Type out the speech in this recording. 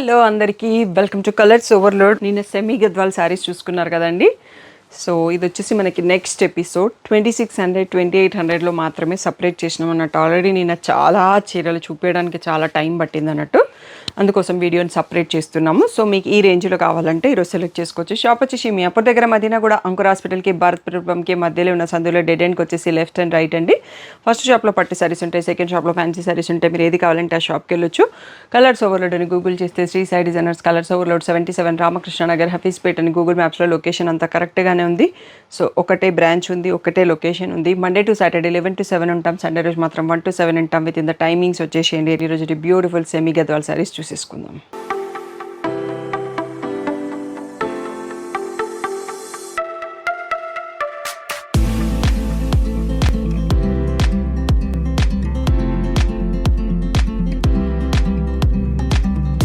Hello అందరికీ welcome to colours overload. నిన్న semi Gadwal saris చూసుకున్నారు కదండి. సో ఇది వచ్చేసి మనకి నెక్స్ట్ ఎపిసోడ్ 2600 2800లో మాత్రమే సపరేట్ చేసినాం అన్నట్టు. ఆల్రెడీ నిన్న చాలా చీరలు చూపించడానికి చాలా టైం పట్టింది అన్నట్టు, అందుకోసం వీడియోని సపరేట్ చేస్తున్నాము. సో మీకు ఈ రేంజ్లో కావాలంటే ఈరోజు సెలెక్ట్ చేసుకోవచ్చు. షాప్ వచ్చేసి మీ అప్పటి దగ్గర మదీనా కూడా అంకుర్ హాస్పిటల్కి భారత్ ప్రభుత్వంకి మధ్యలో ఉన్న సందులో డెడ్ ఎండ్కి వచ్చేసి లెఫ్ట్ అండ్ రైట్ అండి. ఫస్ట్ షాప్లో పట్టు సారీస్ ఉంటాయి, సెకండ్ షాప్లో ఫ్యాన్సీ సారీస్ ఉంటాయి. మీరు ఏది కావాలంటే ఆ షాప్కి వెళ్ళొచ్చు. కలర్స్ ఓవర్లోడ్ అని గూగుల్ చేస్తే Shri Sai designers colours overload 77 Ramakrishna Nagar Hafeezpet అని గూగుల్ మ్యాప్స్లో లొకేషన్ అంతా కరెక్ట్గానే ఉంది. సో ఒకటే బ్రాంచ్ ఉంది, ఒకటే లొకేషన్ ఉంది. మండే టు సాటర్డే 11 to 7 ఉంటాం, సండే రోజు మాత్రం 1 to 7 ఉంటాం. విత్ ఇన్ ద టైమింగ్స్ వచ్చేసేయండి. ఈరోజు బ్యూటిఫుల్ సెమీ గద్వాల్ సారీస్ చూసేసుకుందాం.